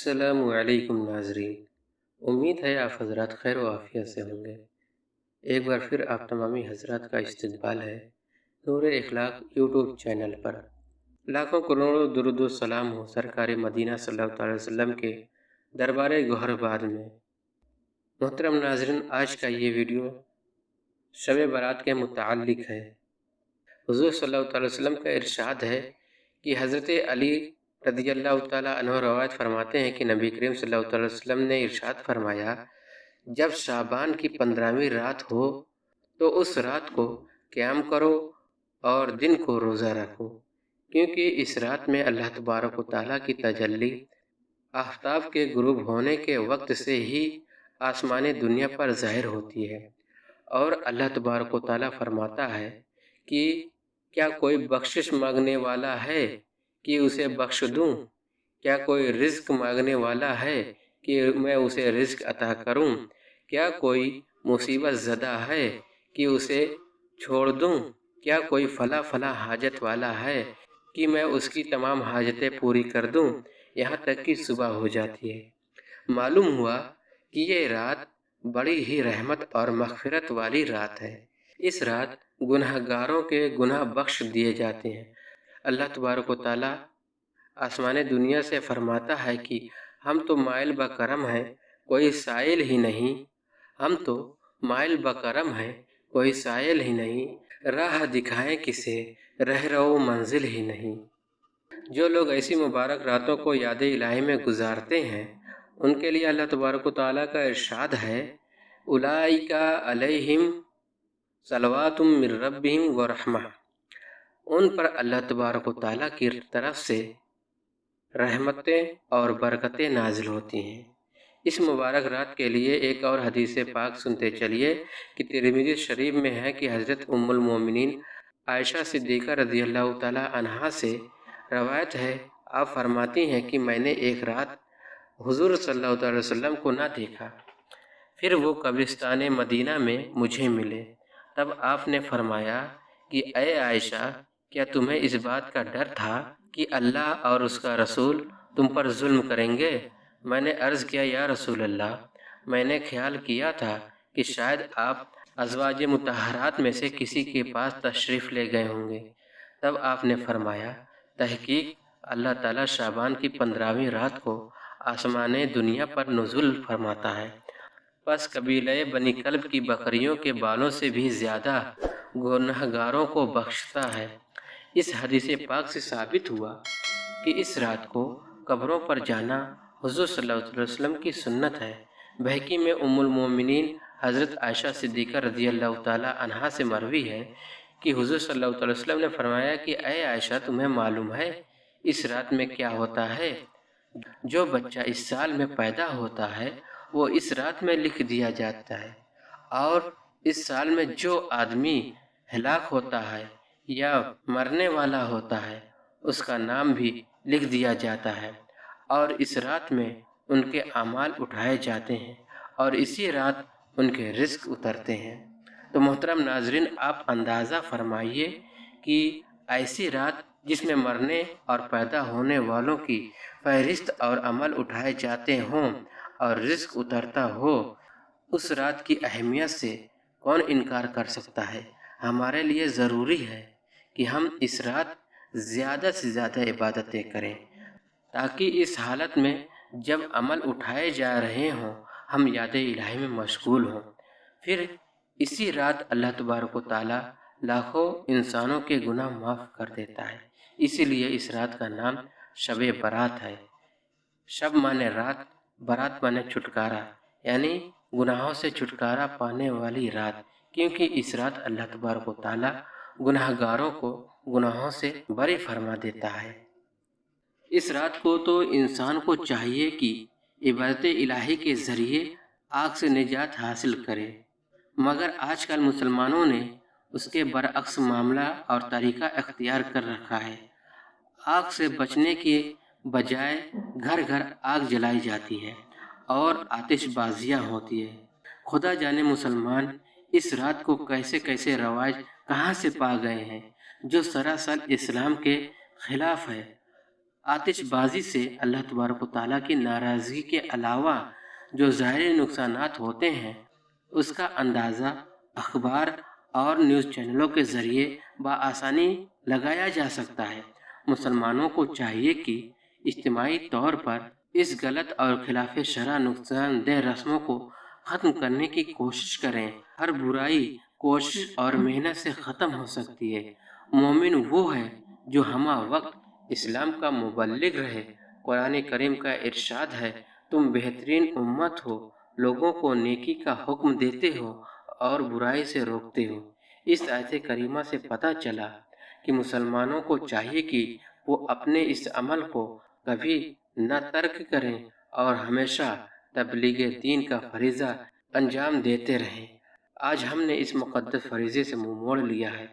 السلام علیکم ناظرین، امید ہے آپ حضرات خیر و عافیت سے ہوں گے۔ ایک بار پھر آپ تمامی حضرات کا استقبال ہے نور اخلاق یوٹیوب چینل پر۔ لاکھوں کروڑوں درود و سلام ہو سرکار مدینہ صلی اللہ علیہ وسلم کے دربار گوہر باد میں۔ محترم ناظرین، آج کا یہ ویڈیو شب برات کے متعلق ہے۔ حضور صلی اللہ علیہ وسلم کا ارشاد ہے کہ حضرت علی رضی اللہ تعالیٰ عنہ روایت فرماتے ہیں کہ نبی کریم صلی اللہ علیہ وسلم نے ارشاد فرمایا، جب شعبان کی 15ویں رات ہو تو اس رات کو قیام کرو اور دن کو روزہ رکھو، کیونکہ اس رات میں اللہ تبارک و تعالیٰ کی تجلی آفتاب کے غروب ہونے کے وقت سے ہی آسمان دنیا پر ظاہر ہوتی ہے، اور اللہ تبارک و تعالیٰ فرماتا ہے کہ کیا کوئی بخشش مانگنے والا ہے کہ اسے بخش دوں؟ کیا کوئی رزق مانگنے والا ہے کہ میں اسے رزق عطا کروں؟ کیا کوئی مصیبت زدہ ہے کہ اسے چھوڑ دوں؟ کیا کوئی فلاں حاجت والا ہے کہ میں اس کی تمام حاجتیں پوری کر دوں؟ یہاں تک کہ صبح ہو جاتی ہے۔ معلوم ہوا کہ یہ رات بڑی ہی رحمت اور مغفرت والی رات ہے۔ اس رات گناہ گاروں کے گناہ بخش دیے جاتے ہیں۔ اللہ تبارک و تعالیٰ آسمان دنیا سے فرماتا ہے کہ ہم تو مائل بکرم ہیں، کوئی سائل ہی نہیں۔ ہم تو مائل بکرم ہیں، کوئی سائل ہی نہیں، راہ دکھائیں کسے، رہ رو منزل ہی نہیں۔ جو لوگ ایسی مبارک راتوں کو یاد الہی میں گزارتے ہیں، ان کے لیے اللہ تبارک و تعالیٰ کا ارشاد ہے، اولئک علیہم صلوات من ربہم ورحمہ، ان پر اللہ تبارک و تعالیٰ کی طرف سے رحمتیں اور برکتیں نازل ہوتی ہیں۔ اس مبارک رات کے لیے ایک اور حدیث پاک سنتے چلیے کہ ترمذی شریف میں ہے کہ حضرت ام المومنین عائشہ صدیقہ رضی اللہ تعالی عنہا سے روایت ہے، آپ فرماتی ہیں کہ میں نے ایک رات حضور صلی اللہ علیہ وسلم کو نہ دیکھا، پھر وہ قبرستان مدینہ میں مجھے ملے، تب آپ نے فرمایا کہ اے عائشہ، کیا تمہیں اس بات کا ڈر تھا کہ اللہ اور اس کا رسول تم پر ظلم کریں گے؟ میں نے عرض کیا، یا رسول اللہ، میں نے خیال کیا تھا کہ شاید آپ ازواج مطہرات میں سے کسی کے پاس تشریف لے گئے ہوں گے۔ تب آپ نے فرمایا، تحقیق اللہ تعالیٰ شعبان کی 15ویں رات کو آسمان دنیا پر نزول فرماتا ہے، پس قبیلہ بنی کلب کی بکریوں کے بالوں سے بھی زیادہ گناہ گاروں کو بخشتا ہے۔ اس حدیث پاک سے ثابت ہوا کہ اس رات کو قبروں پر جانا حضور صلی اللہ علیہ وسلم کی سنت ہے۔ بہقی میں ام المومنین حضرت عائشہ صدیقہ رضی اللہ تعالی عنہا سے مروی ہے کہ حضور صلی اللہ علیہ وسلم نے فرمایا کہ اے عائشہ، تمہیں معلوم ہے اس رات میں کیا ہوتا ہے؟ جو بچہ اس سال میں پیدا ہوتا ہے وہ اس رات میں لکھ دیا جاتا ہے، اور اس سال میں جو آدمی ہلاک ہوتا ہے یا مرنے والا ہوتا ہے اس کا نام بھی لکھ دیا جاتا ہے، اور اس رات میں ان کے اعمال اٹھائے جاتے ہیں اور اسی رات ان کے رزق اترتے ہیں۔ تو محترم ناظرین، آپ اندازہ فرمائیے کہ ایسی رات جس میں مرنے اور پیدا ہونے والوں کی فہرست اور عمل اٹھائے جاتے ہوں اور رزق اترتا ہو، اس رات کی اہمیت سے کون انکار کر سکتا ہے؟ ہمارے لیے ضروری ہے کہ ہم اس رات زیادہ سے زیادہ عبادتیں کریں، تاکہ اس حالت میں جب عمل اٹھائے جا رہے ہوں ہم یاد الہی میں مشغول ہوں۔ پھر اسی رات اللہ تبارک و تعالیٰ لاکھوں انسانوں کے گناہ معاف کر دیتا ہے۔ اسی لیے اس رات کا نام شب برات ہے۔ شب مانے رات، برات مانے چھٹکارا، یعنی گناہوں سے چھٹکارا پانے والی رات، کیونکہ اس رات اللہ تبارک و تعالیٰ گناہ گاروں کو گناہوں سے بری فرما دیتا ہے۔ اس رات کو تو انسان کو چاہیے کہ عبادت الہی کے ذریعے آگ سے نجات حاصل کرے، مگر آج کل مسلمانوں نے اس کے برعکس معاملہ اور طریقہ اختیار کر رکھا ہے۔ آگ سے بچنے کے بجائے گھر گھر آگ جلائی جاتی ہے اور آتش بازیاں ہوتی ہے۔ خدا جانے مسلمان اس رات کو کیسے کیسے رواج کہاں سے پا گئے ہیں جو سراسر اسلام کے خلاف ہے۔ آتش بازی سے اللہ تبارک و تعالیٰ کی ناراضگی کے علاوہ جو ظاہری نقصانات ہوتے ہیں اس کا اندازہ اخبار اور نیوز چینلوں کے ذریعے بآسانی لگایا جا سکتا ہے۔ مسلمانوں کو چاہیے کہ اجتماعی طور پر اس غلط اور خلاف شرع نقصان دہ رسموں کو ختم کرنے کی کوشش کریں۔ ہر برائی کوشش اور محنت سے ختم ہو سکتی ہے۔ مومن وہ ہے جو ہمہ وقت اسلام کا مبلغ رہے۔ قرآن کریم کا ارشاد ہے، تم بہترین امت ہو، لوگوں کو نیکی کا حکم دیتے ہو اور برائی سے روکتے ہو۔ اس آیت کریمہ سے پتہ چلا کہ مسلمانوں کو چاہیے کہ وہ اپنے اس عمل کو کبھی نہ ترک کریں اور ہمیشہ تبلیغ دین کا فریضہ انجام دیتے رہیں۔ آج ہم نے اس مقدس فریضے سے منہ موڑ لیا ہے،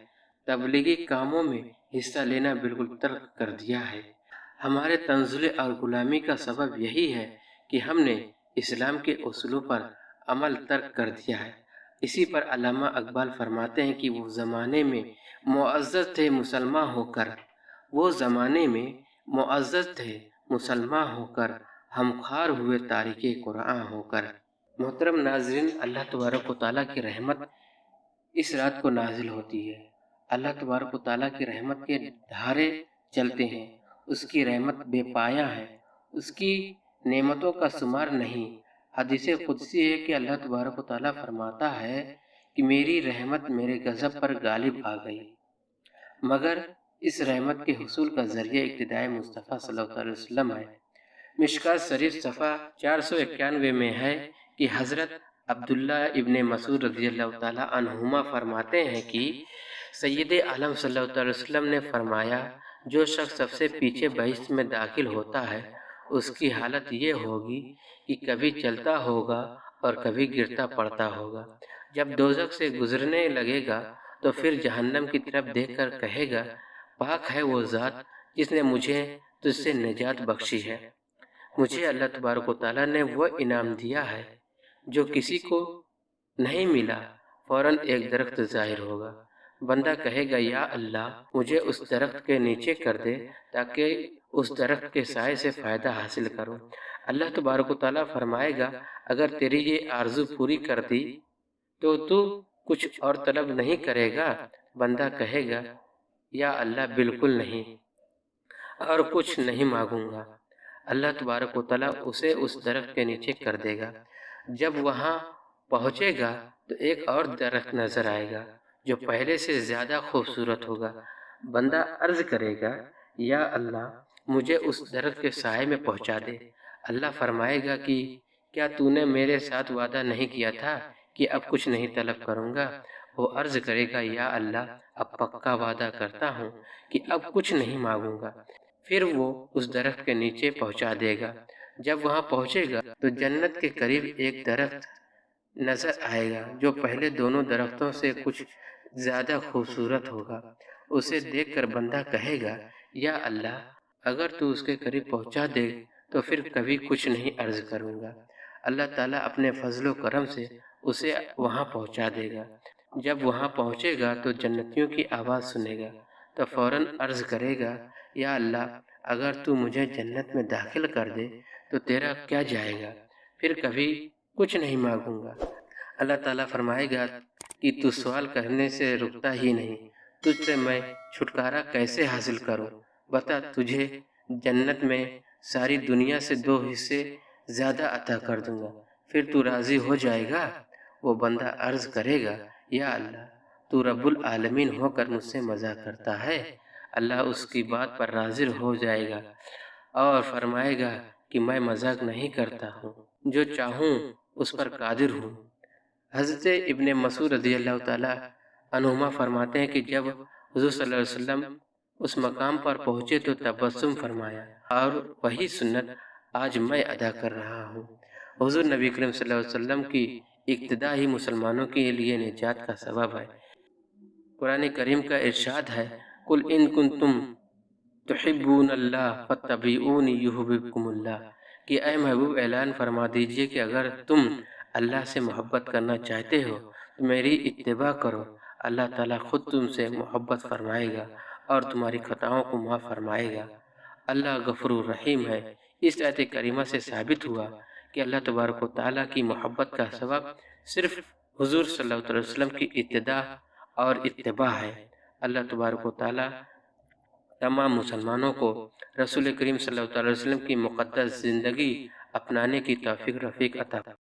تبلیغی کاموں میں حصہ لینا بالکل ترک کر دیا ہے۔ ہمارے تنزل اور غلامی کا سبب یہی ہے کہ ہم نے اسلام کے اصولوں پر عمل ترک کر دیا ہے۔ اسی پر علامہ اقبال فرماتے ہیں کہ وہ زمانے میں معزز تھے مسلمان ہو کر، وہ زمانے میں معزز تھے مسلمان ہو کر، ہم خوار ہوئے تارک قرآن ہو کر۔ محترم ناظرین، اللہ تبارک و تعالیٰ کی رحمت اس رات کو نازل ہوتی ہے۔ اللہ تبارک و تعالیٰ کی رحمت کے دھارے چلتے ہیں۔ اس کی رحمت بے پایہ ہے، اس کی نعمتوں کا شمار نہیں۔ حدیث قدسی ہے کہ اللہ تبارک و تعالیٰ فرماتا ہے کہ میری رحمت میرے غضب پر غالب آ گئی، مگر اس رحمت کے حصول کا ذریعہ ابتدائے مصطفیٰ صلی اللہ علیہ وسلم ہے۔ مشکات شریف صفحہ 491 میں ہے کہ حضرت عبداللہ ابن مسعود رضی اللہ تعالیٰ عنہما فرماتے ہیں کہ سید عالم صلی اللہ علیہ وسلم نے فرمایا، جو شخص سب سے پیچھے بہشت میں داخل ہوتا ہے اس کی حالت یہ ہوگی کہ کبھی چلتا ہوگا اور کبھی گرتا پڑتا ہوگا۔ جب دوزخ سے گزرنے لگے گا تو پھر جہنم کی طرف دیکھ کر کہے گا، پاک ہے وہ ذات جس نے مجھے تجھ سے نجات بخشی ہے۔ مجھے اللہ تبارک و تعالیٰ نے وہ انعام دیا ہے جو کسی کو نہیں ملا۔ فوراً ایک درخت ظاہر ہوگا، بندہ کہے گا، یا اللہ مجھے اس درخت کے نیچے کر دے تاکہ اس درخت کے سائے سے فائدہ حاصل کروں۔ اللہ تبارک و تعالیٰ فرمائے گا، اگر تیری یہ آرزو پوری کر دی تو کچھ اور طلب نہیں کرے گا؟ بندہ کہے گا، یا اللہ بالکل نہیں، اور کچھ نہیں مانگوں گا۔ اللہ تبارک و تعالیٰ اسے اس درخت کے نیچے کر دے گا۔ جب وہاں پہنچے گا تو ایک اور درخت نظر آئے گا جو پہلے سے زیادہ خوبصورت ہوگا۔ بندہ عرض کرے گا، یا اللہ مجھے اس درخت کے سائے میں پہنچا دے۔ اللہ فرمائے گا کہ کیا تو نے میرے ساتھ وعدہ نہیں کیا تھا کہ اب کچھ نہیں طلب کروں گا؟ وہ عرض کرے گا، یا اللہ اب پکا وعدہ کرتا ہوں کہ اب کچھ نہیں مانگوں گا۔ پھر وہ اس درخت کے نیچے پہنچا دے گا۔ جب وہاں پہنچے گا تو جنت کے قریب ایک درخت نظر آئے گا جو پہلے دونوں درختوں سے کچھ زیادہ خوبصورت ہوگا۔ اسے دیکھ کر بندہ کہے گا، یا اللہ اگر تو اس کے قریب پہنچا دے تو پھر کبھی کچھ نہیں عرض کروں گا۔ اللہ تعالیٰ اپنے فضل و کرم سے اسے وہاں پہنچا دے گا۔ جب وہاں پہنچے گا تو جنتیوں کی آواز سنے گا تو فوراً عرض کرے گا، یا اللہ اگر تو مجھے جنت میں داخل کر دے تو تیرا کیا جائے گا، پھر کبھی کچھ نہیں مانگوں گا۔ اللہ تعالیٰ فرمائے گا کہ تو سوال کرنے سے رکتا ہی نہیں، تجھ سے میں چھٹکارا کیسے حاصل کروں؟ بتا، تجھے جنت میں ساری دنیا سے 2 حصے زیادہ عطا کر دوں گا، پھر تو راضی ہو جائے گا؟ وہ بندہ عرض کرے گا، یا اللہ تو رب العالمین ہو کر مجھ سے مزاح کرتا ہے۔ اللہ اس کی بات پر راضی ہو جائے گا اور فرمائے گا کہ میں مذاق نہیں کرتا ہوں، جو چاہوں اس پر قادر ہوں۔ حضرت ابن مسعود رضی اللہ تعالیٰ عنہما فرماتے ہیں کہ جب حضور صلی اللہ علیہ وسلم اس مقام پر پہنچے تو تبسم فرمایا، اور وہی سنت آج میں ادا کر رہا ہوں۔ حضور نبی کریم صلی اللہ علیہ وسلم کی اقتداء ہی مسلمانوں کے لیے نجات کا سبب ہے۔ قرآن کریم کا ارشاد ہے، قل ان کنتم تحبون اللہ فاتبعونی یحببکم اللہ، کہ اے محبوب اعلان فرما دیجئے کہ اگر تم اللہ سے محبت کرنا چاہتے ہو تو میری اتباع کرو، اللہ تعالیٰ خود تم سے محبت فرمائے گا اور تمہاری خطاؤں کو معاف فرمائے گا۔ اللہ غفور الرحیم ہے۔ اس آیت کریمہ سے ثابت ہوا کہ اللہ تبارک و تعالیٰ کی محبت کا سبب صرف حضور صلی اللہ علیہ وسلم کی اتباع اور اتباع ہے۔ اللہ تبارک و تعالیٰ تمام مسلمانوں کو رسول کریم صلی اللہ علیہ وسلم کی مقدس زندگی اپنانے کی توفیق رفیق عطا